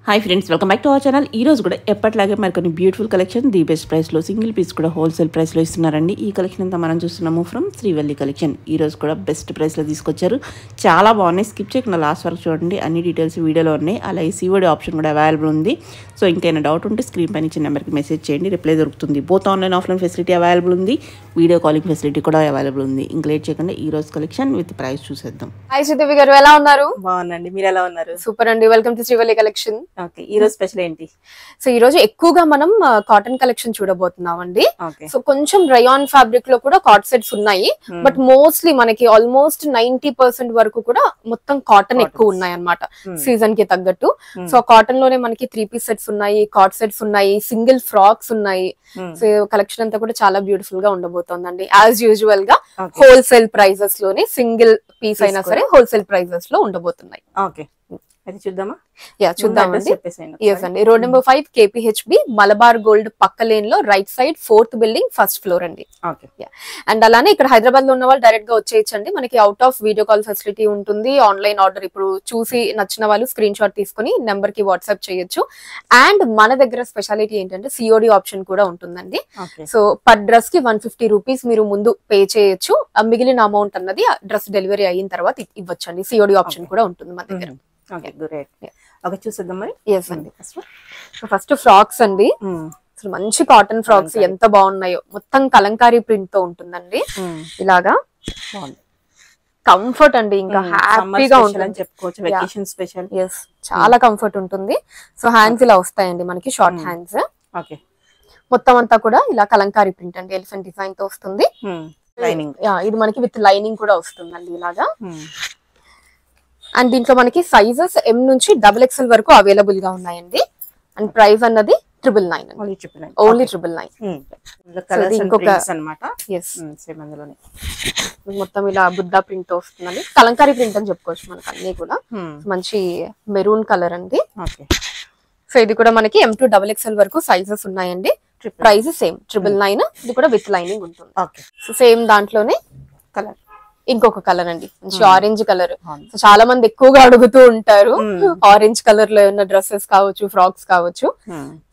Hi friends, welcome back to our channel. ఈ రోజు కూడా ఎప్పటిలాగే మరి కొన్ని బ్యూటిఫుల్ కలెక్షన్ ది బెస్ట్ ప్రైస్లో సింగిల్ పీస్ కూడా హోల్సేల్ ప్రైస్లో ఇస్తున్నారండి. ఈ కలెక్షన్ అంతా మనం చూస్తున్నాము ఫ్రమ్ శ్రీవల్లి కలెక్షన్. ఈ రోజు కూడా బెస్ట్ ప్రైస్లో తీసుకొచ్చారు. చాలా బాగున్నాయి. స్కిప్ చేయకుండా లాస్ట్ వరకు చూడండి. అన్ని డీటెయిల్స్ వీడియోలో ఉన్నాయి. అలాగే సిఓడి ఆప్షన్ కూడా అవైలబుల్ ఉంది. సో ఇంకైనా డౌట్ ఉంటే స్క్రీన్ పైన ఇచ్చిన నెంబర్కి మెసేజ్ చేయండి, రిప్లై దొరుకుతుంది. Both online offline facility available ఉంది. వీడియో కాలింగ్ ఫెసిలిటీ కూడా అవైలబుల్ ఉంది. ఇంకా లేట్ చేయకుండా ఈ రోజు కలెక్షన్ విత్ ప్రైస్ చూసేద్దాం. హాయ్ శ్రీదేవి గారు, ఎలా ఉన్నారు? బాగుందండి, మీరు ఎలా ఉన్నారు? సూపర్ అండి. Welcome to Srivalli collection. Okay, ఈ రోజు స్పెషల్ ఏంటి? సో ఈ రోజు ఎక్కువగా మనం కాటన్ కలెక్షన్ చూడబోతున్నాం అండి. సో కొంచెం రయాన్ ఫ్యాబ్రిక్ లో కూడా కాట్ సెట్స్ ఉన్నాయి, బట్ మోస్ట్లీ మనకి ఆల్మోస్ట్ 90% వరకు కూడా మొత్తం కాటన్ ఎక్కువ ఉన్నాయి అన్నమాట సీజన్ కి తగ్గట్టు. సో కాటన్ లోనే మనకి 3 పీస్ సెట్స్ ఉన్నాయి, కాట్ సెట్స్ ఉన్నాయి, సింగిల్ ఫ్రాక్స్ ఉన్నాయి. సో కలెక్షన్ అంతా కూడా చాలా బ్యూటిఫుల్ గా ఉండబోతోందండి. యాజ్ యూజువల్ గా హోల్సేల్ ప్రైజెస్ లోనే సింగిల్ పీస్ అయినా సరే హోల్సేల్ ప్రైజెస్ లో ఉండబోతున్నాయి. ఓకే, అది చూద్దామా? చూద్దామండి. అండి, road number 5 KPHB Malabar gold పక్క లేన్ లో right side 4th building 1st floor అండి. అండ్ అలానే ఇక్కడ హైదరాబాద్ లో ఉన్న వాళ్ళు డైరెక్ట్ గా వచ్చేయచ్చండి. మనకి out of video call facility ఉంటుంది. ఆన్లైన్ ఆర్డర్ ఇప్పుడు చూసి నచ్చిన వాళ్ళు స్క్రీన్ షాట్ తీసుకుని నెంబర్ కి వాట్సాప్ చేయొచ్చు. అండ్ మన దగ్గర స్పెషాలిటీ ఏంటంటే సిఓడి ఆప్షన్ కూడా ఉంటుందండి. సో పర్ డ్రెస్ కి 150 రూపీస్ మీరు ముందు పే చేయొచ్చు. మిగిలిన అమౌంట్ అన్నది డ్రెస్ డెలివరీ అయిన తర్వాత ఇవ్వచ్చండి. సిఓడి ఆప్షన్ కూడా ఉంటుంది మన దగ్గర. చూసేద్దాం మరి. ఫస్ట్ ఫ్రాక్స్ అండి. అసలు మంచి కాటన్ ఫ్రాక్స్ ఎంత బాగున్నాయో. మొత్తం కలంకారీ ప్రింట్ తో ఉంటుందండి. ఇలాగా కంఫర్ట్ అండి, ఇంకా హ్యాపీగా ఉంటుంది చెప్పుకోవచ్చు. చాలా కంఫర్ట్ ఉంటుంది. సో హ్యాండ్స్ ఇలా వస్తాయండి మనకి, షార్ట్ హ్యాండ్స్. మొత్తం అంతా కూడా ఇలా కలంకారీ ప్రింట్ అండి, ఎలిఫెంట్ డిజైన్ తో వస్తుంది. ఇది మనకి విత్ లైనింగ్ కూడా వస్తుందండి ఇలాగా. అండ్ దీంట్లో మనకి సైజెస్ M నుంచి XXL వరకు అవైలబుల్ గా ఉన్నాయండి. అండ్ ప్రైస్ అన్నది 999, ఓన్లీ 999. ఇంకొక మొత్తం ఇలా బుద్ధా ప్రింట్ తో వస్తుందండి. కలంకారీ ప్రింట్ అని చెప్పుకోవచ్చు మనకి అన్ని కూడా. మంచి మెరూన్ కలర్ అండి. సో ఇది కూడా మనకి M to XXL వరకు సైజెస్ ఉన్నాయండి. Price same 999. ఇది కూడా విత్ లైనింగ్ ఉంటుంది. సో సేమ్ దాంట్లోనే కలర్ ఇంకొక కలర్ అండి, మంచి ఆరెంజ్ కలర్. చాలా మంది ఎక్కువగా అడుగుతూ ఉంటారు ఆరెంజ్ కలర్ లో ఉన్న డ్రెస్సెస్ కావచ్చు, ఫ్రాక్స్ కావచ్చు.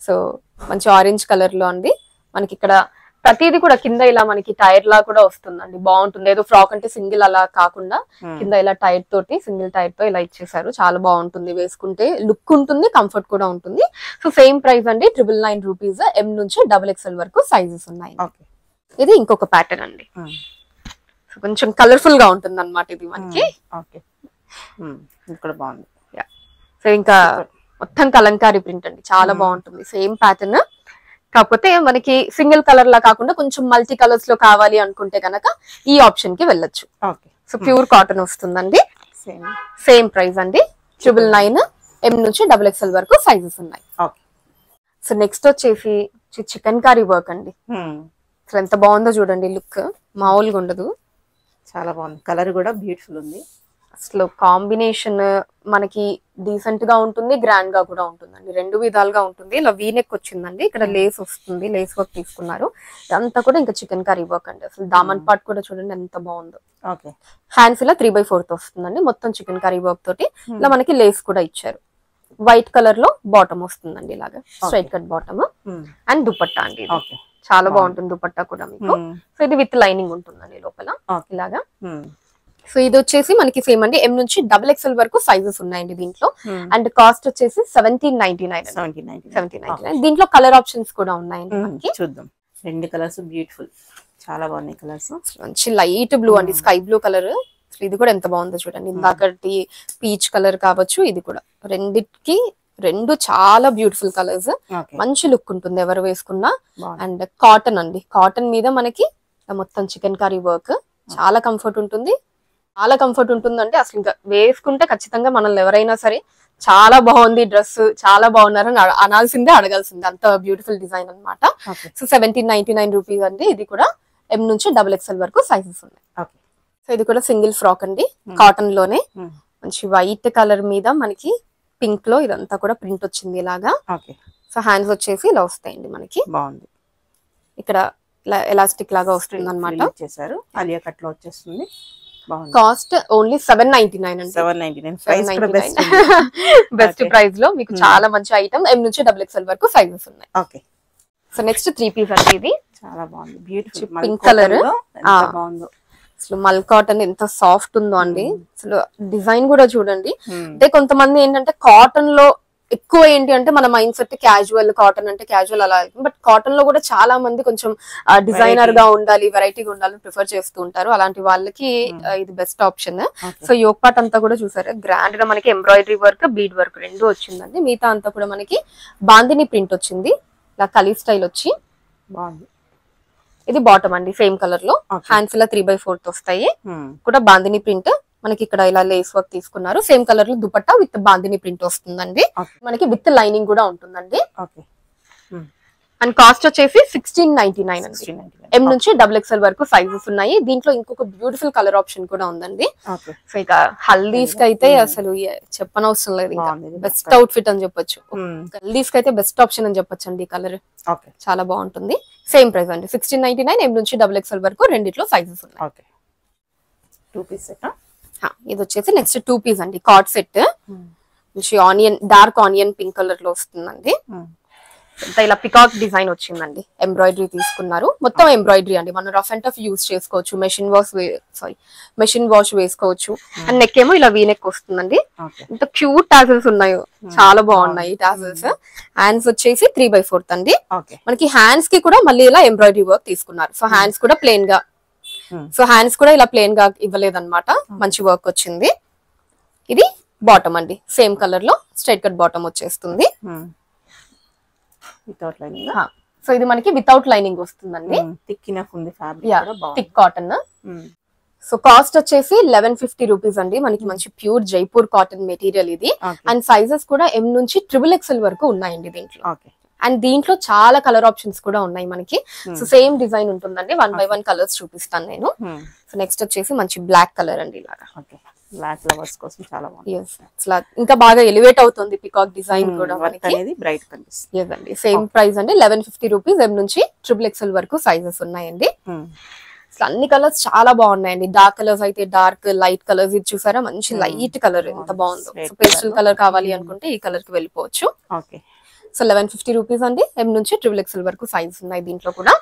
సో మంచి ఆరెంజ్ కలర్ లో అండి. మనకి ఇక్కడ ప్రతిదీ కూడా కింద ఇలా మనకి టైర్ లా కూడా వస్తుందండి. బాగుంటుంది. ఏదో ఫ్రాక్ అంటే సింగిల్ అలా కాకుండా కింద ఇలా టైర్ తోటి, సింగిల్ టైర్ తో ఇలా ఇచ్చేసారు. చాలా బాగుంటుంది. వేసుకుంటే లుక్ ఉంటుంది, కంఫర్ట్ కూడా ఉంటుంది. సో సేమ్ ప్రైస్ అండి 999 రూపీస్. M నుంచి XXL వరకు సైజెస్ ఉన్నాయి. ఇది ఇంకొక ప్యాటర్న్ అండి. కొంచెం కలర్ఫుల్ గా ఉంటుంది అన్నమాట ఇది మనకి. సో ఇంకా మొత్తం కలంకారీ ప్రింట్ అండి, చాలా బాగుంటుంది. సేమ్ ప్యాటర్న్, కాకపోతే మనకి సింగిల్ కలర్ లా కాకుండా కొంచెం మల్టీ కలర్స్ లో కావాలి అనుకుంటే కనుక ఈ ఆప్షన్ కి వెళ్ళొచ్చు. సో ప్యూర్ కాటన్ వస్తుందండి. సేమ్ ప్రైస్ అండి 999. M నుంచి XXL వరకు సైజెస్ ఉన్నాయి. సో నెక్స్ట్ వచ్చేసి చికెన్ కర్రీ వర్క్ అండి. అసలు ఎంత బాగుందో చూడండి. లుక్ మామూలుగా ఉండదు, చాలా బాగుంది. కలర్ కూడా బ్యూటిఫుల్ ఉంది. అసలు కాంబినేషన్ మనకి డీసెంట్ గా ఉంటుంది, గ్రాండ్ గా కూడా ఉంటుందండి. రెండు విధాలుగా ఉంటుంది. ఇలా వీనెక్ వచ్చిందండి, ఇక్కడ లేస్ వస్తుంది, లేస్ వర్క్ తీసుకున్నారు. ఇదంతా కూడా ఇంకా చికెన్ కర్రీ వర్క్ అండి. అసలు దామన్ పార్ట్ కూడా చూడండి ఎంత బాగుందో. హ్యాండ్స్ ఇలా 3/4 వస్తుందండి. మొత్తం చికెన్ కర్రీ వర్క్ తోటి ఇలా మనకి లేస్ కూడా ఇచ్చారు. వైట్ కలర్ లో బాటమ్ వస్తుందండి, ఇలాగా straight cut bottom. And dupatta అండి, చాలా బాగుంటుంది దుపట్టా కూడా మీకు. సో ఇది విత్ లైనింగ్ ఉంటుందండి లోపల ఇలాగా. సో ఇది వచ్చేసి మనకి సేమ్ అండి. M నుంచి XXL వరకు సైజెస్ ఉన్నాయండి దీంట్లో. అండ్ కాస్ట్ వచ్చేసి 1799. దీంట్లో కలర్ ఆప్షన్స్ కూడా ఉన్నాయండి మనకి. చూద్దాం. రెండు కలర్స్ బ్యూటిఫుల్, చాలా బాగున్నాయి కలర్స్. మంచి లైట్ బ్లూ అండి, స్కై బ్లూ కలర్. ఇది కూడా ఎంత బాగుందో చూడండి. ఇందాకటి పీచ్ కలర్ కావచ్చు, ఇది కూడా రెండు చాలా బ్యూటిఫుల్ కలర్స్. మంచి లుక్ ఉంటుంది ఎవరు వేసుకున్నా. అండ్ కాటన్ అండి, కాటన్ మీద మనకి మొత్తం చికెన్ కర్రీ వర్క్. చాలా కంఫర్ట్ ఉంటుంది, చాలా కంఫర్ట్ ఉంటుందంటే అసలు ఇంకా వేసుకుంటే ఖచ్చితంగా మనల్ని ఎవరైనా సరే చాలా బాగుంది డ్రెస్, చాలా బాగున్నారు అని అనాల్సిందే, అడగాల్సిందే. అంత బ్యూటిఫుల్ డిజైన్ అనమాట. సో 1799 రూపీస్ అండి. ఇది కూడా M నుంచి XXL వరకు సైజెస్ ఉన్నాయి. సో ఇది కూడా సింగిల్ ఫ్రాక్ అండి, కాటన్ లోనే. మంచి వైట్ కలర్ మీద మనకి పింక్ లో ఇదంతా కూడా ప్రింట్ వచ్చింది ఇలాగా. సో హ్యాండ్స్ వచ్చేసి ఇలా వస్తాయండి మనకి. బాగుంది. ఇక్కడ ఎలాస్టిక్ లాగా వస్తుంది అనమాట. చేశారు, ఆలియా కట్ లో వచ్చేస్తుంది. కాస్ట్ ఓన్లీ 799 అండి. 799 ప్రైస్ కూడా బెస్ట్ బెస్ట్ ప్రైస్ లో మీకు చాలా మంచి ఐటమ్. M నుంచి XXL వరకు సైజెస్ ఉన్నాయి. ఓకే. సో నెక్స్ట్ 3 పీస్ అండి. ఇది చాలా బాగుంది, బ్యూటిఫుల్ పింక్ కలర్. బాగుందో అసలు మల్ కాటన్ ఎంత సాఫ్ట్ ఉందో అండి. అసలు డిజైన్ కూడా చూడండి. అంటే కొంతమంది ఏంటంటే కాటన్ లో ఎక్కువ ఏంటి అంటే మన మైండ్ సెట్ క్యాజువల్, కాటన్ అంటే క్యాజువల్ అలా, బట్ కాటన్ లో కూడా చాలా మంది కొంచెం డిజైనర్ గా ఉండాలి, వెరైటీగా ఉండాలని ప్రిఫర్ చేస్తూ ఉంటారు. అలాంటి వాళ్ళకి ఇది best option. So yoke part అంతా కూడా చూసారు గ్రాండ్ గా మనకి ఎంబ్రాయిడరీ వర్క్, బీడ్ వర్క్ రెండు వచ్చిందండి. మిగతా అంతా కూడా మనకి బాందిని ప్రింట్ వచ్చింది, ఇలా కలీ స్టైల్ వచ్చి బాగుంది. ఇది బాటమ్ అండి, సేమ్ కలర్ లో హ్యాండ్స్ ఇలా 3/4 వస్తాయి. కూడా బాందిని ప్రింట్ మనకి ఇక్కడ ఇలా లేస్ వర్క్ తీసుకున్నారు. సేమ్ కలర్ లో దుపట్టా విత్ బాందిని ప్రింట్ వస్తుందండి. మనకి విత్ లైనింగ్ కూడా ఉంటుందండి. అండ్ కాస్ట్ వచ్చేసి 1699 అండి. M నుంచి XXL వరకు సైజెస్ ఉన్నాయి. దీంట్లో ఇంకొక బ్యూటిఫుల్ కలర్ ఆప్షన్ కూడా ఉందండి. సో ఇక హల్దీస్ కి అయితే అసలు చెప్పనవసరం లేదు, ఇంకా బెస్ట్ అవుట్ ఫిట్ అని చెప్పొచ్చు. హల్దీస్ కి అయితే బెస్ట్ ఆప్షన్ అని చెప్పొచ్చు అండి. ఈ కలర్ చాలా బాగుంటుంది. సేమ్ ప్రైస్ అండి 1699. M నుంచి XXL వరకు రెండిట్లో సైజెస్ ఉన్నాయి. 2 పీస్ సెట్. ఇది వచ్చేసి నెక్స్ట్ 2 పీస్ అండి, కార్డ్ సెట్. మంచి onion, dark onion pink colour లో వస్తుందండి. ఇలా పికాక్ డిజైన్ వచ్చిందండి, ఎంబ్రాయిడరీ తీసుకున్నారు. మొత్తం ఎంబ్రాయిడరీ అండి. మనం రఫ్ అండ్ టఫ్ యూజ్ చేసుకోవచ్చు, మెషిన్ వాష్ వేసుకోవచ్చు. అండ్ నెక్ ఏమో ఇలా వీ నెక్ వస్తుందండి. ఇంత క్యూట్ టాజల్స్ ఉన్నాయి, చాలా బాగున్నాయి టాజల్స్. హ్యాండ్స్ వచ్చేసి 3/4 అండి. మనకి హ్యాండ్స్ కి కూడా మళ్ళీ ఇలా ఎంబ్రాయిడరీ వర్క్ తీసుకున్నారు. సో హ్యాండ్స్ కూడా ప్లెయిన్ గా, ఇలా ప్లెయిన్ గా ఇవ్వలేదన్నమాట, మంచి వర్క్ వచ్చింది. ఇది బాటమ్ అండి, సేమ్ కలర్ లో స్ట్రైట్ కట్ బాటమ్ వచ్చేస్తుంది. సో ఇది మనకి వితౌట్ లైనింగ్ వస్తుందండి. Thick cotton. సో కాస్ట్ వచ్చేసి 1150 రూపీస్ అండి. మనకి మంచి ప్యూర్ జైపూర్ కాటన్ మెటీరియల్ ఇది. అండ్ సైజెస్ కూడా M నుంచి XXL వరకు ఉన్నాయండి దీంట్లో. అండ్ దీంట్లో చాలా కలర్ ఆప్షన్స్ కూడా ఉన్నాయి మనకి. సో సేమ్ డిజైన్ ఉంటుందండి. 1 by 1 కలర్స్ చూపిస్తాను నేను. సో నెక్స్ట్ వచ్చేసి మంచి బ్లాక్ కలర్ అండి. ఇలాగా బ్లాక్ లవర్స్ కోసం చాలా బాగుంది. ఇంకా బాగా ఎలివేట్ అవుతుంది పికాక్ డిజైన్ కూడా మనకి. బ్రైట్ కనిపిస్తుంది. సేమ్ ప్రైస్ అండి 1150 రూపీస్. M నుంచి XXL వరకు సైజెస్ ఉన్నాయండి. అన్ని కలర్స్ చాలా బాగున్నాయండి. డార్క్ కలర్స్ అయితే డార్క్, లైట్ కలర్స్ ఇది చూసారా మంచి లైట్ కలర్ ఎంత బాగుందో. పేస్టల్ కలర్ కావాలి అనుకుంటే ఈ కలర్ కి వెళ్ళిపోవచ్చు. సో 1150 రూపీస్ అండి. M నుంచి XXL వరకు సైజ్ ఉన్నాయి దీంట్లో కూడా.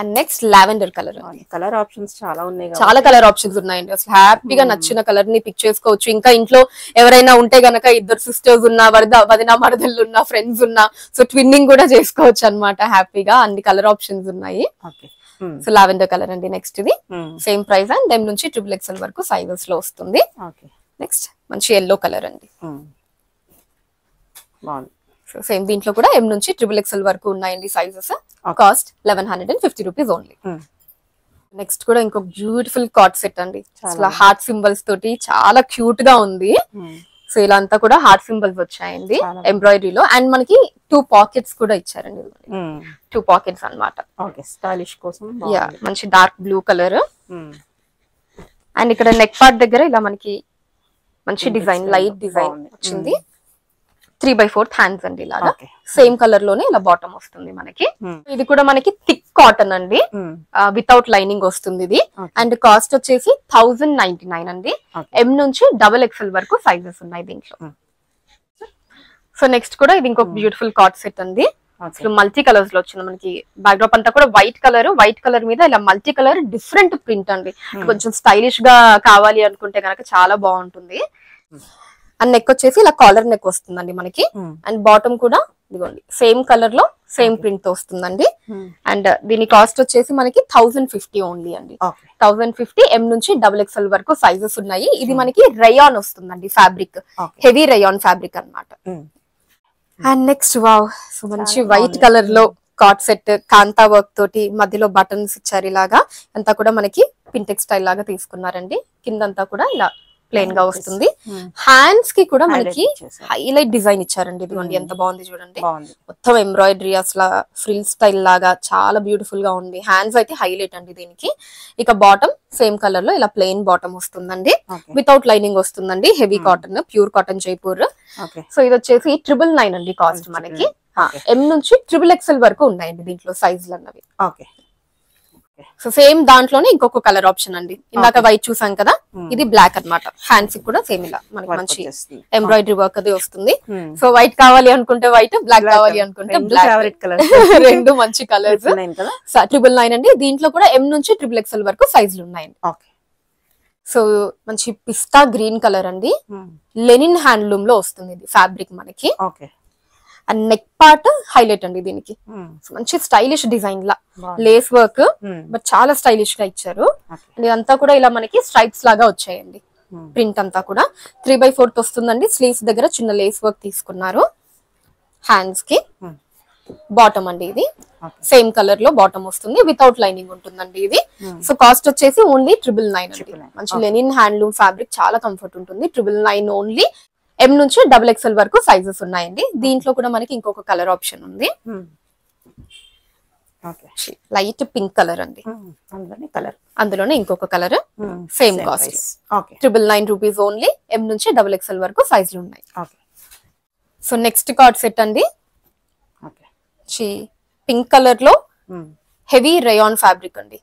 And next lavender colour. Colour options చాలా ఉన్నాయి, చాలా కలర్ ఆప్షన్స్ ఉన్నాయండి. అసలు హ్యాపీగా నచ్చిన కలర్ ని పిక్ చేసుకోవచ్చు. ఇంకా ఇంట్లో ఎవరైనా ఉంటే గనక, ఇద్దరు సిస్టర్స్ ఉన్నా, వదిన మరదళ్ళు ఉన్నా, ఫ్రెండ్స్ ఉన్నా, సో ట్విన్నింగ్ కూడా చేసుకోవచ్చు అన్నమాట హ్యాపీగా. అన్ని కలర్ ఆప్షన్స్ ఉన్నాయి. సో లావెండర్ కలర్ అండి నెక్స్ట్. ఇది సేమ్ ప్రైస్ అండ్ M నుంచి XXL వరకు సైజెస్ లో వస్తుంది. నెక్స్ట్ మంచి ఎల్లో కలర్ అండి. సేమ్ దీంట్లో కూడా M నుంచి XXL వరకు ఉన్నాయండి sizes. Cost 1150 rupees only. Next కూడా ఇంకొక బ్యూటిఫుల్ కార్డ్ సెట్ అండి. అసలు హార్ట్ సింబల్స్ తోటి చాలా క్యూట్ గా ఉంది. సో ఇలా అంతా కూడా హార్ట్ సింబల్స్ వచ్చాయండి ఎంబ్రాయిడరీలో. అండ్ మనకి 2 పాకెట్స్ కూడా ఇచ్చారండి. 2 పాకెట్స్ అన్నమాట. స్టైలిష్ కోసం మంచి డార్క్ బ్లూ కలర్. అండ్ ఇక్కడ నెక్ పార్ట్ దగ్గర ఇలా మనకి మంచి డిజైన్, లైట్ డిజైన్ వచ్చింది. 3/4 హ్యాండ్స్ అండి. ఇలాగా సేమ్ కలర్ లోనే ఇలా బాటమ్ వస్తుంది మనకి. ఇది కూడా మనకి థిక్ కాటన్ అండి, వితౌట్ లైనింగ్ వస్తుంది ఇది. అండ్ కాస్ట్ వచ్చేసి 1099 అండి. M నుంచి XXL వరకు సైజెస్ ఉన్నాయి దీంట్లో. సో నెక్స్ట్ కూడా ఇది ఇంకొక బ్యూటిఫుల్ కార్డ్ సెట్ అండి. అసలు మల్టీ కలర్స్ లో వచ్చింది మనకి. బ్యాక్డ్రాప్ అంతా కూడా వైట్ కలర్ మీద ఇలా మల్టీ కలర్ డిఫరెంట్ ప్రింట్ అండి. కొంచెం స్టైలిష్ గా కావాలి అనుకుంటే కనుక చాలా బాగుంటుంది. అండ్ నెక్ వచ్చేసి ఇలా కాలర్ నెక్ వస్తుందండి మనకి. అండ్ బాటమ్ కూడా ఇదిగోండి సేమ్ కలర్ లో సేమ్ ప్రింట్ తో వస్తుందండి. అండ్ దీని కాస్ట్ వచ్చేసి మనకి 1050 ఓన్లీ అండి. 1050. M నుంచి XXL వరకు సైజెస్ ఉన్నాయి. ఇది మనకి రేయాన్ వస్తుందండి, ఫ్యాబ్రిక్ హెవీ రేయాన్ ఫ్యాబ్రిక్ అన్నమాట. అండ్ నెక్స్ట్ వావ్, సో మంచి వైట్ కలర్ లో కార్డ్ సెట్, కాంతా వర్క్ తోటి మధ్యలో బటన్స్ ఇచ్చారు. ఇలాగా అంతా కూడా మనకి పింటెక్ స్టైల్ లాగా తీసుకున్నారండి. కిందంతా కూడా ఇలా ప్లెయిన్ గా వస్తుంది. హ్యాండ్స్ కి కూడా మనకి హైలైట్ డిజైన్ ఇచ్చారండి. ఇదిగోండి ఎంత బాగుంది చూడండి. మొత్తం ఎంబ్రాయిడరీ అసలు ఫ్రిల్ స్టైల్ లాగా చాలా బ్యూటిఫుల్ గా ఉంది. హ్యాండ్స్ అయితే హైలైట్ అండి దీనికి. ఇక బాటమ్ సేమ్ కలర్ లో ఇలా ప్లెయిన్ బాటమ్ వస్తుందండి. వితౌట్ లైనింగ్ వస్తుందండి. Heavy cotton, pure cotton Jaipur. So ఇది వచ్చేసి 999 అండి కాస్ట్ మనకి. M నుంచి XXL వరకు ఉన్నాయండి దీంట్లో సైజులు అన్నవి. ఓకే. సో సేమ్ దాంట్లోనే ఇంకొక కలర్ ఆప్షన్ అండి. ఇందాక వైట్ చూసాం కదా, ఇది బ్లాక్ అన్నమాట. హ్యాండ్స్ కూడా సేమ్ ఇలా మనకి మంచి ఎంబ్రాయిడరీ వర్క్ అది వస్తుంది. సో వైట్ కావాలి అనుకుంటే వైట్, బ్లాక్ కావాలి అనుకుంటే బ్లాక్. Favourite colour. రెండు మంచి కలర్స్. 999 అండి. దీంట్లో కూడా M నుంచి XXL వరకు సైజులు ఉన్నాయండి. ఓకే. సో మంచి పిస్తా గ్రీన్ కలర్ అండి. లెనిన్ హ్యాండ్లూమ్ లో వస్తుంది ఇది ఫ్యాబ్రిక్ మనకి. Okay. And neck part highlight అండి దీనికి. మంచి stylish design law lace work, but చాలా స్టైలిష్ గా ఇచ్చారు. ఇదంతా కూడా ఇలా మనకి స్ట్రైప్స్ లాగా వచ్చాయండి. ప్రింట్ అంతా కూడా 3/4 వస్తుందండి. స్లీవ్స్ దగ్గర చిన్న లేస్ వర్క్ తీసుకున్నారు. హ్యాండ్స్ కి బాటమ్ అండి ఇది సేమ్ కలర్ లో బాటమ్ వస్తుంది, వితౌట్ లైనింగ్ ఉంటుందండి ఇది. సో కాస్ట్ వచ్చేసి ఓన్లీ 999 అండి. మంచి లెనిన్ హ్యాండ్లూమ్ ఫ్యాబ్రిక్, చాలా కంఫర్ట్ ఉంటుంది. 999 ఓన్లీ. M నుంచి XXL వరకు సైజెస్ ఉన్నాయండి. దీంట్లో కూడా మనకి ఇంకొక కలర్ ఆప్షన్ ఉంది. లైట్ పింక్ కలర్ అండి. అందులోనే ఇంకొక colour, same cost. 999 rupees only. M నుంచి XXL వరకు సైజులు ఉన్నాయి. సో నెక్స్ట్ కార్డ్ సెట్ అండి. పింక్ కలర్ లో హెవీ రేయాన్ ఫ్యాబ్రిక్ అండి.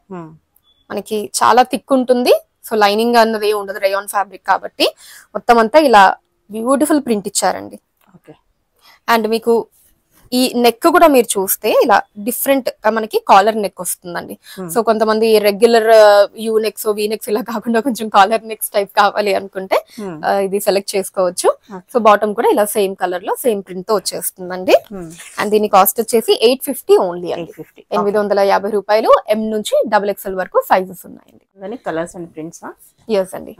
మనకి చాలా థిక్ ఉంటుంది. సో లైనింగ్ అన్నది ఉండదు, రేయాన్ ఫ్యాబ్రిక్ కాబట్టి. మొత్తం అంతా ఇలా బ్యూటిఫుల్ ప్రింట్ ఇచ్చారండి. అండ్ మీకు ఈ నెక్ కూడా మీరు చూస్తే ఇలా డిఫరెంట్ మనకి కాలర్ నెక్ వస్తుందండి. సో కొంతమంది regular U necks, V necks ఇలా కాకుండా కొంచెం కాలర్ నెక్స్ టైప్ కావాలి అనుకుంటే ఇది సెలెక్ట్ చేసుకోవచ్చు. సో బాటమ్ కూడా ఇలా సేమ్ కలర్ లో సేమ్ ప్రింట్ తో వచ్చేస్తుందండి. అండ్ దీని కాస్ట్ వచ్చేసి 850 ఓన్లీ అండి. 850 రూపాయలు. M నుంచి XXL వరకు సైజెస్ ఉన్నాయండి. Colours and prints. ఎస్ అండి.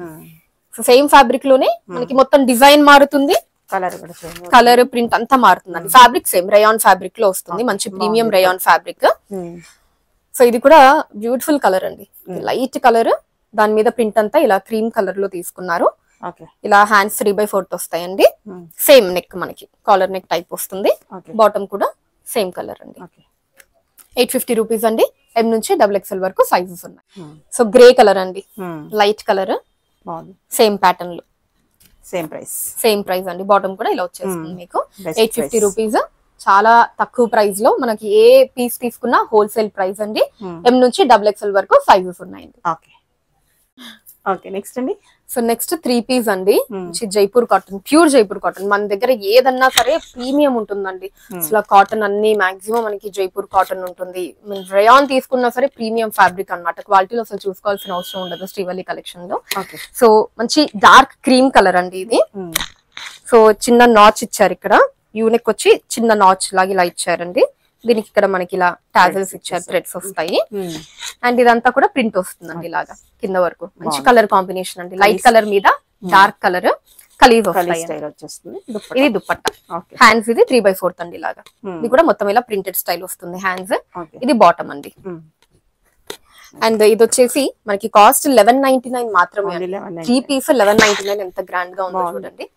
సో సేమ్ ఫ్యాబ్రిక్ లోనే మనకి మొత్తం డిజైన్ మారుతుంది, కలర్ ప్రింట్ అంతా మారుతుందండి. ఫ్యాబ్రిక్ సేమ్ రేయాన్ ఫ్యాబ్రిక్ లో వస్తుంది, మంచి ప్రీమియం రేయాన్ ఫ్యాబ్రిక్. సో ఇది కూడా బ్యూటిఫుల్ కలర్ అండి. లైట్ కలర్, దాని మీద ప్రింట్ అంతా ఇలా క్రీమ్ కలర్ లో తీసుకున్నారు. ఇలా హ్యాండ్స్ 3/4 వస్తాయండి. సేమ్ నెక్ మనకి కాలర్ నెక్ టైప్ వస్తుంది. బాటమ్ కూడా సేమ్ కలర్ అండి. 850 రూపీస్ అండి. M నుంచి XXL వరకు సైజెస్ ఉన్నాయి. సో గ్రే కలర్ అండి, లైట్ కలర్, సేమ్ ప్యాటర్న్ లో సేమ్ ప్రైస్ అండి. బాటమ్ కూడా ఇలా వచ్చేస్తుంది మీకు. 850 రూపీస్. చాలా తక్కువ ప్రైస్ లో మనకి ఏ పీస్ తీసుకున్నా హోల్సేల్ ప్రైస్ అండి. M నుంచి XXL వరకు సైజెస్ ఉన్నాయండి. ఓకే. నెక్స్ట్ అండి. సో నెక్స్ట్ 3 పీస్ అండి. Jaipur cotton, pure Jaipur cotton. మన దగ్గర ఏదన్నా సరే ప్రీమియం ఉంటుందండి. అసలు కాటన్ అన్ని మాక్సిమం మనకి జైపూర్ కాటన్ ఉంటుంది. రేయాన్ తీసుకున్నా సరే ప్రీమియం ఫ్యాబ్రిక్ అన్నమాట. క్వాలిటీలో అసలు చూసుకోవాల్సిన అవసరం ఉండదు శ్రీవల్లి కలెక్షన్ లో. సో మంచి డార్క్ క్రీమ్ కలర్ అండి ఇది. సో చిన్న నాచ్ ఇచ్చారు ఇక్కడ, యూనిక్ వచ్చి చిన్న నాచ్ లాగా ఇలా ఇచ్చారండి. దీనికి ఇక్కడ మనకి ఇలా టాజల్స్ ఇచ్చారు, థ్రెడ్స్ వస్తాయి. అండ్ ఇదంతా కూడా ప్రింట్ వస్తుందండి ఇలాగా కింద వరకు. మంచి కలర్ కాంబినేషన్ అండి. లైట్ కలర్ మీద డార్క్ కలర్ కలీజ్ వస్తాయి. ఇది దుపట్టా. హ్యాండ్స్ ఇది 3/4 అండి ఇలాగా. ఇది కూడా మొత్తం ఇలా ప్రింటెడ్ స్టైల్ వస్తుంది హ్యాండ్స్. ఇది బాటమ్ అండి. అండ్ ఇది వచ్చేసి మనకి కాస్ట్ 1199 మాత్రమే. 3 పీస్ 1199. ఎంత గ్రాండ్ గా ఉందో చూడండి.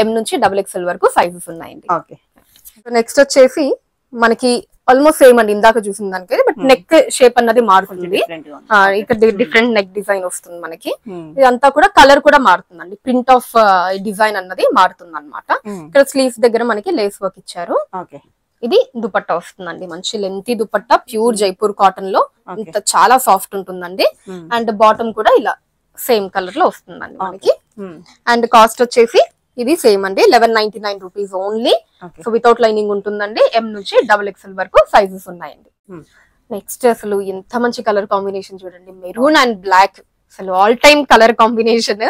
M నుంచి XXL వరకు సైజెస్ ఉన్నాయండి. నెక్స్ట్ వచ్చేసి మనకి ఆల్మోస్ట్ సేమ్ అండి ఇందాక చూసిన దానికి, బట్ నెక్ షేప్ అన్నది మారుతుంది. ఇక్కడ డిఫరెంట్ నెక్ డిజైన్ వస్తుంది మనకి. ఇదంతా కూడా కలర్ కూడా మారుతుందండి. ప్రింట్ ఆఫ్ డిజైన్ అన్నది మారుతుంది అనమాట. ఇక్కడ స్లీవ్స్ దగ్గర మనకి లేస్ వర్క్ ఇచ్చారు. ఇది దుపట్టా వస్తుందండి. మంచి lengthy dupatta, pure Jaipur cotton లో. ఇంత చాలా సాఫ్ట్ ఉంటుందండి. అండ్ బాటమ్ కూడా ఇలా సేమ్ కలర్ లో వస్తుందండి మనకి. అండ్ కాస్ట్ వచ్చేసి ఇది సేమ్ అండి 1199 rupees only. So without lining ఉంటుందండి. M నుంచి XXL వరకు సైజెస్ ఉన్నాయండి. నెక్స్ట్ అసలు ఎంత మంచి కలర్ కాంబినేషన్ చూడండి. మెరూన్ అండ్ బ్లాక్ అసలు all time colour combination.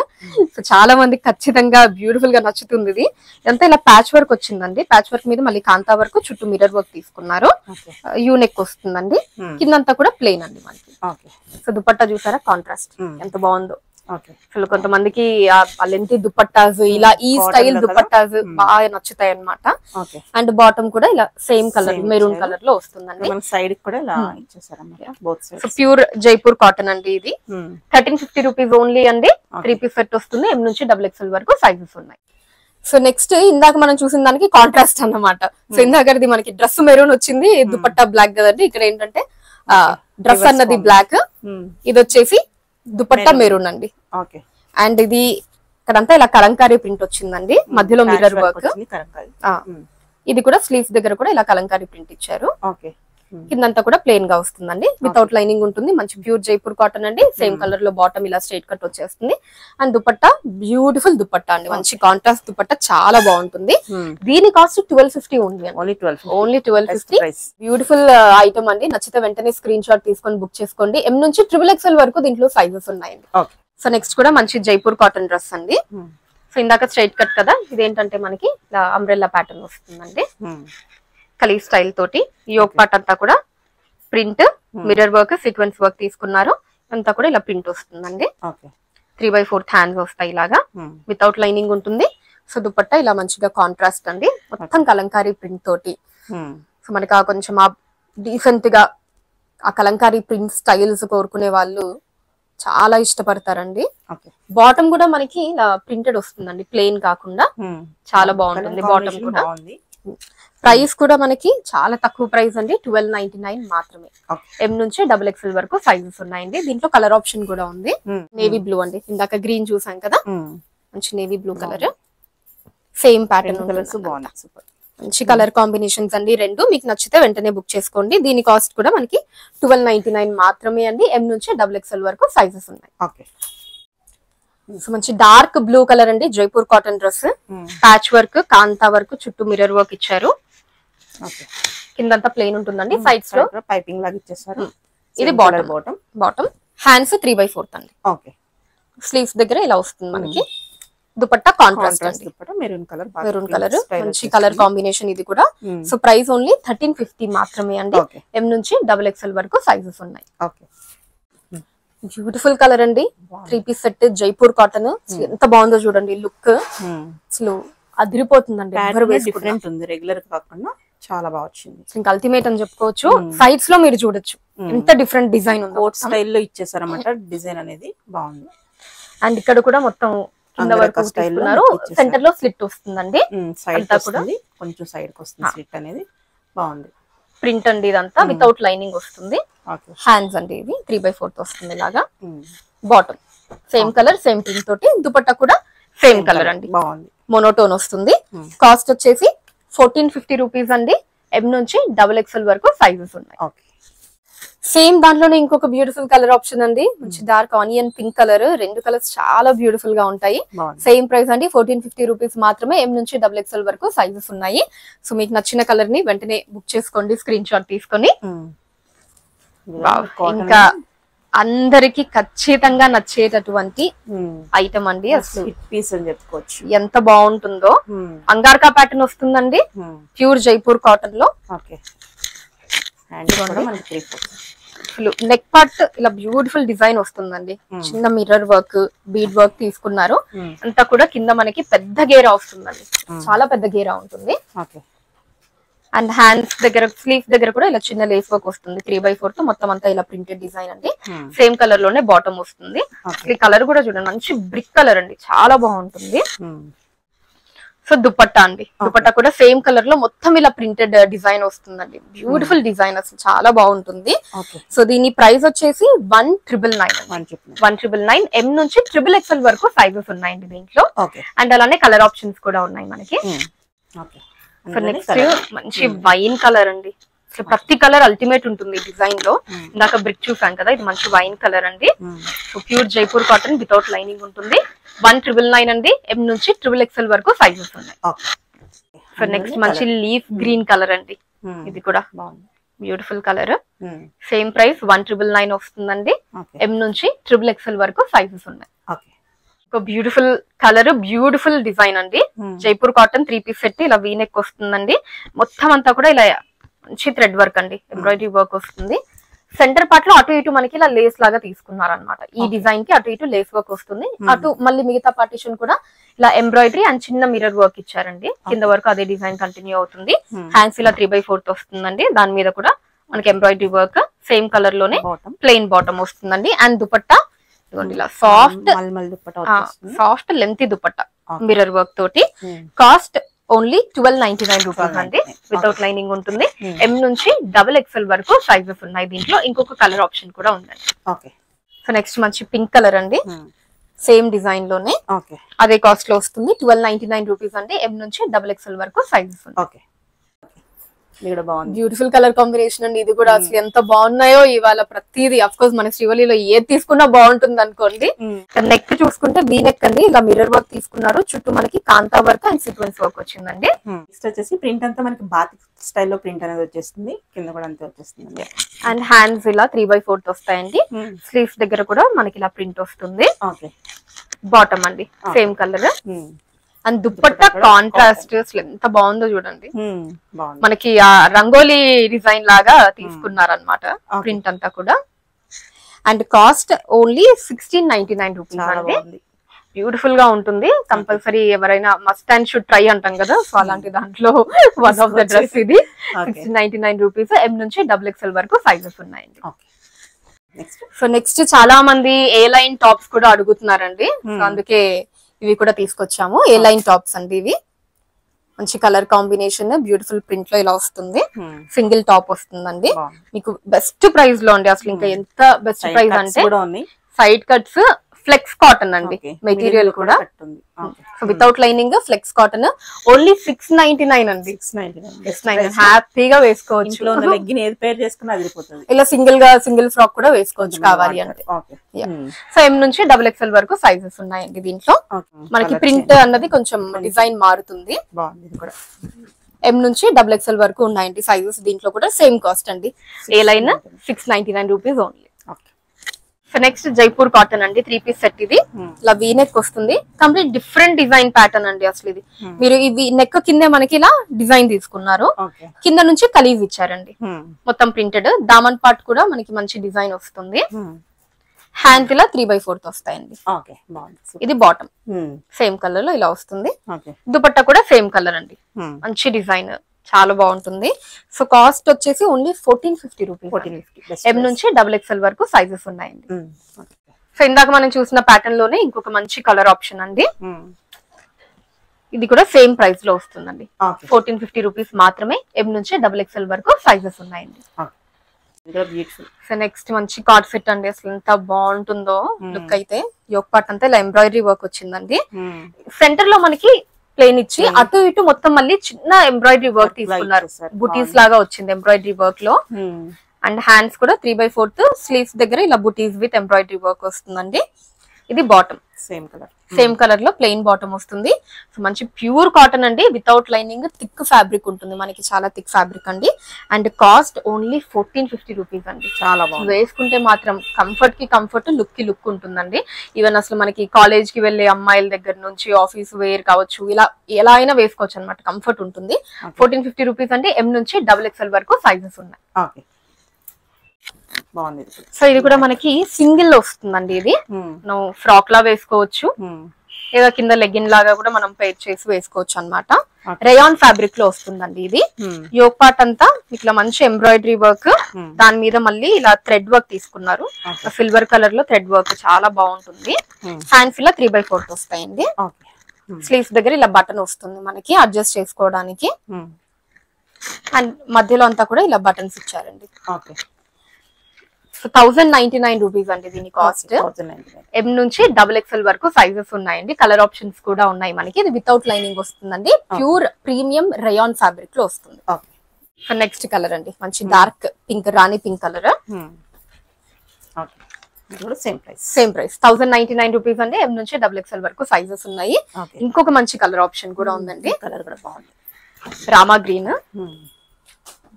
So చాలా మందికి ఖచ్చితంగా బ్యూటిఫుల్ గా నచ్చుతుంది ఇది. ఎంత ఇలా ప్యాచ్ వర్క్ వచ్చిందండి. ప్యాచ్ వర్క్ మీద మళ్ళీ కాంతా వర్క్, చుట్టూ మిర్రర్ వర్క్ తీసుకున్నారు. యూనెక్ వస్తుందండి. కిందంతా కూడా ప్లెయిన్ అండి మనకి. సో దుపట్టా చూసారా కాంట్రాస్ట్ ఎంత బాగుందో. అసలు కొంతమందికి లెంతీ దుపట్టాస్, ఇలా ఈ స్టైల్ దుపట్టాస్ బాగా నచ్చుతాయి అన్నమాట. అండ్ బాటమ్ కూడా ఇలా సేమ్ కలర్ మెరూన్ కలర్ లో వస్తుందండి. సైడ్ కూడా ఇలా ఇచ్చేసారు. ప్యూర్ జైపూర్ కాటన్ అండి ఇది. 1350 రూపీస్ ఓన్లీ అండి. 3 పీస్ సెట్ వస్తుంది. M నుంచి XXL వరకు సైజెస్ ఉన్నాయి. సో నెక్స్ట్ ఇందాక మనం చూసిన దానికి కాంట్రాస్ట్ అన్నమాట. సో ఇందాకది మనకి డ్రెస్ మెరూన్ వచ్చింది, దుపట్టా బ్లాక్ కదండి. ఇక్కడ ఏంటంటే డ్రెస్ అన్నది బ్లాక్, ఇది వచ్చేసి దుపట్టా మెరూన్ అండి. అండ్ ఇది ఇక్కడంతా ఇలా కలంకారీ ప్రింట్ వచ్చిందండి. మధ్యలో మిర్రర్ వర్క్. ఇది కూడా స్లీవ్స్ దగ్గర కూడా ఇలా కలంకారీ ప్రింట్ ఇచ్చారు. కిందంతా కూడా ప్లెయిన్ గా వస్తుందండి, వితౌట్ లైనింగ్ ఉంటుంది. మంచి ప్యూర్ జైపూర్ కాటన్ అండి. సేమ్ కలర్ లో బాటమ్ ఇలా స్ట్రైట్ కట్ వచ్చేస్తుంది. అండ్ దుపట్టా బ్యూటిఫుల్ దుపట్టా అండి, మంచి కాంట్రాస్ట్ దుపట్టా, చాలా బాగుంటుంది. దీని కాస్ట్ 1250 ఉంది, ఓన్లీ 1250. బ్యూటిఫుల్ ఐటమ్ అండి. నచ్చితే వెంటనే స్క్రీన్ షాట్ తీసుకొని బుక్ చేసుకోండి. M నుంచి XXL వరకు దీంట్లో సైజెస్ ఉన్నాయండి. సో నెక్స్ట్ కూడా మంచి జైపూర్ కాటన్ డ్రెస్ అండి. సో ఇందాక స్ట్రైట్ కట్ కదా, ఇదేంటంటే మనకి ఇలా అంబ్రెల్లా ప్యాటర్న్ వస్తుందండి. కలీ స్టైల్ తోటి యోక్ పార్ట్ అంతా కూడా print, mirror work, sequence work తీసుకున్నారు. అంతా కూడా ఇలా ప్రింట్ వస్తుందండి. 3/4 హ్యాండ్స్ వస్తాయి ఇలాగా, వితౌట్ లైనింగ్ ఉంటుంది. సో దుపట్టా ఇలా మంచిగా కాంట్రాస్ట్ అండి, మొత్తం కలంకారీ ప్రింట్ తోటి. సో మనకి కొంచెం ఆ డీసెంట్ గా ఆ కలంకారీ ప్రింట్ స్టైల్స్ కోరుకునే వాళ్ళు చాలా ఇష్టపడతారండి. బాటమ్ కూడా మనకి ఇలా ప్రింటెడ్ వస్తుందండి, ప్లెయిన్ కాకుండా చాలా బాగుంటుంది. బాటమ్ కూడా ప్రైస్ కూడా మనకి చాలా తక్కువ ప్రైస్ అండి, 1299 మాత్రమే. M నుంచి XXL వరకు సైజెస్ ఉన్నాయండి. దీంట్లో కలర్ ఆప్షన్ కూడా ఉంది. నేవీ బ్లూ అండి, ఇందాక గ్రీన్ చూసాం కదా, మంచి navy blue colour, same pattern colours బాగున్నాయి. సూపర్, మంచి కలర్ కాంబినేషన్స్ అండి రెండు. మీకు నచ్చితే వెంటనే బుక్ చేసుకోండి. దీని కాస్ట్ కూడా మనకి 1299 మాత్రమే అండి. M నుంచి XXL వరకు సైజెస్ ఉన్నాయి. సో మంచి డార్క్ బ్లూ కలర్ అండి, Jaipur cotton dress, patch work, kantha work, చుట్టూ మిర్రర్ వర్క్ ఇచ్చారు. కిందంతా ప్లెయిన్ ఉంటుందండి, సైడ్స్ లో పైపింగ్ లాగా ఇచ్చేసారు. ఇది బాటమ్ హ్యాండ్స్ 3/4 అండి. స్లీవ్స్ దగ్గర ఇలా వస్తుంది మనకి. దుపట్టా కాంట్రాస్ట్ మెరూన్ కలర్, మంచి కలర్ కాంబినేషన్ ఇది కూడా. సో ప్రైస్ ఓన్లీ 1350 మాత్రమే అండి. M నుంచి XXL వరకు సైజెస్ ఉన్నాయి. బ్యూటిఫుల్ కలర్ అండి, 3 పీస్ సెట్ జైపూర్ కాటన్. ఎంత బాగుందో చూడండి, లుక్ అసలు అదిరిపోతుందండి. డిఫరెంట్ ఉంది, రెగ్యులర్ కాకుండా చాలా బాగా వచ్చింది. ఇంకా అల్టిమేట్ అని చెప్పుకోవచ్చు. సైడ్స్ లో మీరు చూడొచ్చు ఎంత డిఫరెంట్ డిజైన్ ఉంది, కోట్ స్టైల్లో ఇచ్చేసారన్నమాట. డిజైన్ అనేది బాగుంది. అండ్ ఇక్కడ కూడా మొత్తం కింద వరకు తీసుకున్నారు. సెంటర్ లో స్లిట్ వస్తుందండి, కొంచెం సైడ్ కి వస్తుంది స్లిట్ అనేది. బాగుంది. ప్రింట్ అండి ఇదంతా, వితౌట్ లైనింగ్ వస్తుంది. హ్యాండ్స్ అండి ఇది 3/4 వస్తుంది ఇలాగా. Bottom same colour, same print తోటి. దుపట్టా కూడా సేమ్ కలర్ అండి, బాగుంది. మోనోటోన్ వస్తుంది. కాస్ట్ వచ్చేసి 1450 రూపీస్ అండి. M నుంచి XXL వరకు సైజెస్ ఉన్నాయి. సేమ్ దాంట్లోనే ఇంకొక బ్యూటిఫుల్ కలర్ ఆప్షన్ అండి, మంచి డార్క్ ఆనియన్ పింక్ కలర్. రెండు కలర్స్ చాలా బ్యూటిఫుల్ గా ఉంటాయి. సేమ్ ప్రైస్ అండి, 1450 రూపీస్ మాత్రమే. M నుంచి XXL వరకు సైజెస్ ఉన్నాయి. సో మీకు నచ్చిన కలర్ ని వెంటనే బుక్ చేసుకోండి, స్క్రీన్ షాట్ తీసుకొని. ఇంకా అందరికి ఖచ్చితంగా నచ్చేటటువంటి ఐటమ్ అండి, అసలు పీస్ అని చెప్పుకోవచ్చు. ఎంత బాగుంటుందో. అంగార్కా ప్యాటర్న్ వస్తుందండి, ప్యూర్ జైపూర్ కాటన్ లో. నెక్ పార్ట్ ఇలా బ్యూటిఫుల్ డిజైన్ వస్తుందండి, చిన్న మిర్రర్ వర్క్, బీడ్ వర్క్ తీసుకున్నారు. అంతా కూడా కింద మనకి పెద్ద గేరా వస్తుందండి, చాలా పెద్ద గేరా ఉంటుంది. అండ్ హ్యాండ్స్ దగ్గర, స్లీవ్స్ దగ్గర కూడా ఇలా చిన్న లేస్ వర్క్ వస్తుంది. 3/4 తో మొత్తం అంతా ఇలా ప్రింటెడ్ డిజైన్ అండి. సేమ్ కలర్ లోనే బాటమ్ వస్తుంది. ఈ కలర్ కూడా చూడండి, మంచి బ్రిక్ కలర్ అండి, చాలా బాగుంటుంది. సో దుపట్టా అండి, దుపట్టా కూడా సేమ్ కలర్ లో మొత్తం ఇలా ప్రింటెడ్ డిజైన్ వస్తుందండి. బ్యూటిఫుల్ డిజైన్, అసలు చాలా బాగుంటుంది. సో దీని ప్రైస్ వచ్చేసి 1999. M నుంచి XXL వరకు సైజెస్ ఉన్నాయండి దీంట్లో. అండ్ అలానే కలర్ ఆప్షన్స్ కూడా ఉన్నాయి మనకి. సో నెక్స్ట్ మంచి వైన్ కలర్ అండి, అసలు ప్రతి కలర్ అల్టిమేట్ ఉంటుంది డిజైన్ లో. ఇందాక బ్రిక్ చూసాం కదా, ఇది మంచి వైన్ కలర్ అండి. So pure Jaipur cotton, without lining ఉంటుంది. 1999 అండి. M నుంచి XXL వరకు సైజెస్ ఉన్నాయి. సో నెక్స్ట్ మంచి లీఫ్ గ్రీన్ కలర్ అండి, ఇది కూడా బ్యూటిఫుల్ కలర్. సేమ్ ప్రైస్ 1999 వస్తుందండి. M నుంచి XXL వరకు సైజెస్ ఉన్నాయి. ఒక బ్యూటిఫుల్ కలర్, బ్యూటిఫుల్ డిజైన్ అండి. జైపూర్ కాటన్ 3 పీస్ సెట్, ఇలా వీ నెక్ వస్తుందండి. మొత్తం అంతా కూడా ఇలా మంచి థ్రెడ్ వర్క్ అండి, ఎంబ్రాయిడరీ వర్క్ వస్తుంది. సెంటర్ పార్ట్ లో అటు ఇటు మనకి ఇలా లేస్ లాగా తీసుకున్నారు అనమాట. ఈ డిజైన్ కి అటు ఇటు లేస్ వర్క్ వస్తుంది. అటు మళ్ళీ మిగతా పార్టీషన్ కూడా ఇలా ఎంబ్రాయిడరీ అండ్ చిన్న మిర్రర్ వర్క్ ఇచ్చారండి. కింద వరకు అదే డిజైన్ కంటిన్యూ అవుతుంది. హ్యాండ్స్ ఇలా 3/4 వస్తుందండి. దాని మీద కూడా మనకి ఎంబ్రాయిడరీ వర్క్, సేమ్ కలర్ లోనే ప్లెయిన్ బాటమ్ వస్తుందండి. అండ్ దుపట్టా ఇలా soft lengthy dupatta mirror work తోటి. కాస్ట్ ఓన్లీ 1299 రూపీస్ అండి, వితౌట్ లైనింగ్ ఉంటుంది. M నుంచి XXL వరకు సైజెస్ ఉన్నాయి దీంట్లో. ఇంకొక కలర్ ఆప్షన్ కూడా ఉందండి. సో నెక్స్ట్ మంచి పింక్ కలర్ అండి, సేమ్ డిజైన్ లోనే అదే కాస్ట్ లో వస్తుంది. 1299 రూపీస్ అండి. M నుంచి XXL వరకు సైజెస్ ఉన్నాయి. ఇది కూడా బాగుంది, బ్యూటిఫుల్ కలర్ కాంబినేషన్ అండి. ఇది కూడా అసలు ఎంత బాగున్నాయో ఇవాళ ప్రతిదీ. అఫ్ కోర్స్ మన శ్రీవల్లిలో ఏది తీసుకున్నా బాగుంటుంది అనుకోండి. నెక్ చూసుకుంటే వీ నెక్ అండి, ఇలా మిర్రర్ వర్క్ తీసుకున్నారు. చుట్టూ మనకి కాంతా వర్క్ అండ్ సీక్వెన్స్ వర్క్ వచ్చిందండి. నెక్స్ట్ వచ్చేసి ప్రింట్ అంతా మనకి బాతిక్ స్టైల్లో ప్రింట్ అనేది వచ్చేస్తుంది, కింద కూడా అంతే వచ్చేస్తుంది. అండ్ హ్యాండ్స్ ఇలా 3/4 వస్తాయండి. స్లీవ్స్ దగ్గర కూడా మనకి ఇలా ప్రింట్ వస్తుంది. బాటమ్ అండి same colour. And dupatta contrast అసలు ఎంత బాగుందో చూడండి. మనకి ఆ రంగోలీ డిజైన్ లాగా తీసుకున్నారనమాట ప్రింట్ అంతా కూడా. అండ్ కాస్ట్ ఓన్లీ 1699 రూపీస్ అండి. బ్యూటిఫుల్ గా ఉంటుంది. కంపల్సరీ ఎవరైనా మస్ట్ అండ్ షుడ్ ట్రై అంటాం కదా, సో అలాంటి దాంట్లో వన్ ఆఫ్ ద డ్రెస్ ఇది. 1699 రూపీస్. ఎం నుంచి XXL వరకు సైజెస్ ఉన్నాయండి. సో నెక్స్ట్ చాలా మంది ఏ లైన్ టాప్స్ కూడా అడుగుతున్నారండి, సో అందుకే ఇవి కూడా తీసుకొచ్చాము. ఏ లైన్ టాప్స్ అండి ఇవి. మంచి కలర్ కాంబినేషన్, బ్యూటిఫుల్ ప్రింట్ లో ఇలా వస్తుంది. సింగిల్ టాప్ వస్తుందండి మీకు బెస్ట్ ప్రైస్ లో అండి. అసలు ఇంకా ఎంత బెస్ట్ ప్రైస్ అంటే సైడ్ కట్స్ ఫ్లెక్స్ కాటన్ అండి మెటీరియల్ కూడా. So without lining flex cotton only 699 అండి. 699 హ్యాపీగా వేసుకోవచ్చు. ఇలా సింగిల్ ఫ్రాక్ కూడా వేసుకోవచ్చు కావాలి అంటే. సో ఎం నుంచి XXL వరకు సైజెస్ ఉన్నాయండి దీంట్లో. మనకి ప్రింట్ అన్నది కొంచెం డిజైన్ మారుతుంది. ఎం నుంచి XXL వరకు ఉన్నాయండి సైజెస్. దీంట్లో కూడా సేమ్ కాస్ట్ అండి. A line 699 rupees only. So next Jaipur cotton అండి, 3 పీస్ సెట్. ఇది ఇలా వీ నెక్ వస్తుంది. కంప్లీట్ డిఫరెంట్ డిజైన్ ప్యాటర్న్ అండి. అసలు ఇది మీరు ఇవి నెక్ కింద మనకి ఇలా డిజైన్ తీసుకున్నారు, కింద నుంచి కలీజ్ ఇచ్చారండి. మొత్తం ప్రింటెడ్. దామన్ పార్ట్ కూడా మనకి మంచి డిజైన్ వస్తుంది. హ్యాండ్ ఇలా 3/4 వస్తాయండి. ఇది బాటమ్ సేమ్ కలర్ లో ఇలా వస్తుంది. దుపట్టా కూడా సేమ్ కలర్ అండి. మంచి డిజైన్, చాలా బాగుంటుంది. సో కాస్ట్ వచ్చేసి ఓన్లీ 1450 రూపీస్. ఎం నుంచి XXL వరకు సైజెస్ ఉన్నాయండి. సో ఇందాక మనం చూసిన ప్యాటర్న్ లోనే ఇంకొక మంచి కలర్ ఆప్షన్ అండి. ఇది కూడా సేమ్ ప్రైస్ లో వస్తుందండి. 1450 రూపీస్ మాత్రమే. ఎం నుంచి XXL వరకు సైజెస్ ఉన్నాయండి. సో నెక్స్ట్ మంచి కార్డ్ సెట్ అండి. అసలు ఎంత బాగుంటుందో లుక్ అయితే. యోక్ పార్ట్ అంతా ఇలా ఎంబ్రాయిడరీ వర్క్ వచ్చిందండి. సెంటర్ లో మనకి ప్లేన్ ఇచ్చి అటు ఇటు మొత్తం మళ్ళీ చిన్న ఎంబ్రాయిడరీ వర్క్ తీసుకున్నారు. బుటీస్ లాగా వచ్చింది ఎంబ్రాయిడరీ వర్క్ లో. అండ్ హ్యాండ్స్ కూడా 3/4. స్లీవ్స్ దగ్గర ఇలా బుటీస్ విత్ ఎంబ్రాయిడరీ వర్క్ వస్తుందండి. ఇది బాటమ్ సేమ్ కలర్ లో ప్లెయిన్ బాటమ్ వస్తుంది. సో మంచి ప్యూర్ కాటన్ అండి, వితౌట్ లైనింగ్. థిక్ ఫ్యాబ్రిక్ ఉంటుంది మనకి, చాలా థిక్ ఫ్యాబ్రిక్ అండి. అండ్ కాస్ట్ ఓన్లీ 1450 రూపీస్ అండి. చాలా బాగుంది. వేసుకుంటే మాత్రం కంఫర్ట్ కి కంఫర్ట్, లుక్ కి లుక్ ఉంటుందండి. ఈవెన్ అసలు మనకి కాలేజ్ కి వెళ్లే అమ్మాయిల దగ్గర నుంచి ఆఫీస్ వేర్ కావచ్చు, ఇలా ఎలా అయినా వేసుకోవచ్చు అనమాట. కంఫర్ట్ ఉంటుంది. 1450 రూపీస్ అంటే ఎం నుంచి XXL వరకు సైజెస్ ఉన్నాయి. సో ఇది కూడా మనకి సింగిల్ వస్తుందండి. ఇది మనం ఫ్రాక్ లా వేసుకోవచ్చు, లేదా కింద లెగ్గిన్ లాగా కూడా మనం పేర్ చేసి వేసుకోవచ్చు అన్నమాట. రేయాన్ ఫ్యాబ్రిక్ లో వస్తుందండి ఇది. యోక్ పార్ట్ అంతా ఇట్లా మంచి ఎంబ్రాయిడరీ వర్క్, దాని మీద మళ్ళీ ఇలా థ్రెడ్ వర్క్ తీసుకున్నారు. సిల్వర్ కలర్ లో థ్రెడ్ వర్క్ చాలా బాగుంటుంది. హ్యాండ్స్ ఇలా 3/4 వస్తాయండి. స్లీవ్స్ దగ్గర ఇలా బటన్ వస్తుంది మనకి అడ్జస్ట్ చేసుకోవడానికి. అండ్ మధ్యలో అంతా కూడా ఇలా బటన్స్ ఇచ్చారండి. 1099 రూపీస్ అండి దీని కాస్ట్. ఎం నుంచి XXL వరకు సైజెస్ ఉన్నాయండి. కలర్ ఆప్షన్స్ కూడా ఉన్నాయి మనకి. ఇది వితౌట్ లైనింగ్ వస్తుందండి. ప్యూర్ ప్రీమియం రయాన్ ఫ్యాబ్రిక్ లో వస్తుంది. నెక్స్ట్ కలర్ అండి, మంచి dark pink, rani pink colour. Same price 1099 rupees అండి. ఎం నుంచి XXL వరకు సైజెస్ ఉన్నాయి. ఇంకొక మంచి కలర్ ఆప్షన్ కూడా ఉందండి. కలర్ కూడా బాగుంది. రామా గ్రీన్,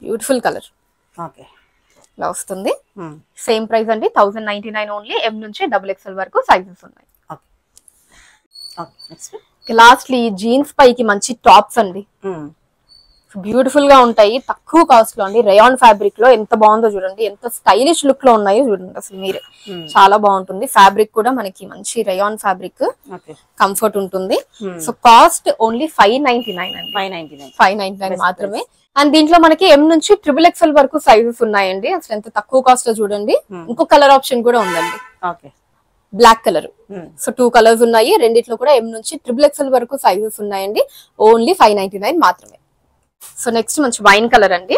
బ్యూటిఫుల్ కలర్ ఇలా వస్తుంది. సేమ్ ప్రైస్ అండి, 1099 ఓన్లీ. ఎం నుంచి XXL వరకు సైజెస్ ఉన్నాయి. లాస్ట్లీ జీన్స్ పైకి మంచి టాప్స్ అండి. బ్యూటిఫుల్ గా ఉంటాయి, తక్కువ కాస్ట్ లో అండి. రేయాన్ ఫ్యాబ్రిక్ లో ఎంత బాగుందో చూడండి, ఎంత స్టైలిష్ లుక్ లో ఉన్నాయో చూడండి. అసలు మీరే చాలా బాగుంటుంది. ఫ్యాబ్రిక్ కూడా మనకి మంచి రేయాన్ ఫ్యాబ్రిక్, కంఫర్ట్ ఉంటుంది. సో కాస్ట్ ఓన్లీ 599 అండి. 599 మాత్రమే. అండ్ దీంట్లో మనకి ఎం నుంచి XXL వరకు సైజెస్ ఉన్నాయండి. అసలు ఎంత తక్కువ కాస్ట్ లో చూడండి. ఇంకో కలర్ ఆప్షన్ కూడా ఉందండి, బ్లాక్ కలర్. సో 2 కలర్స్ ఉన్నాయి. రెండిట్లో కూడా ఎం నుంచి XXL వరకు సైజెస్ ఉన్నాయండి. ఓన్లీ 599 మాత్రమే. సో నెక్స్ట్ మంచి వైన్ కలర్ అండి,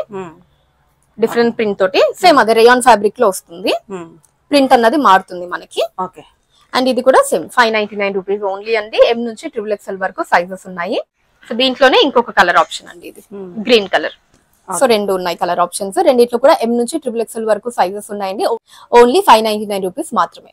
డిఫరెంట్ ప్రింట్ తోటి. సేమ్ అదే రేయాన్ ఫ్యాబ్రిక్ లో వస్తుంది. ప్రింట్ అన్నది మారుతుంది మనకి. అండ్ ఇది కూడా సేమ్ 599 రూపీస్ ఓన్లీ అండి. ఎం నుంచి XXL వరకు సైజెస్ ఉన్నాయి. సో దీంట్లోనే ఇంకొక కలర్ ఆప్షన్ అండి, ఇది గ్రీన్ కలర్. సో రెండు ఉన్నాయి కలర్ ఆప్షన్స్. రెండిట్లో కూడా M నుంచి XXL వరకు సైజెస్ ఉన్నాయండి. ఓన్లీ 599 రూపీస్ మాత్రమే.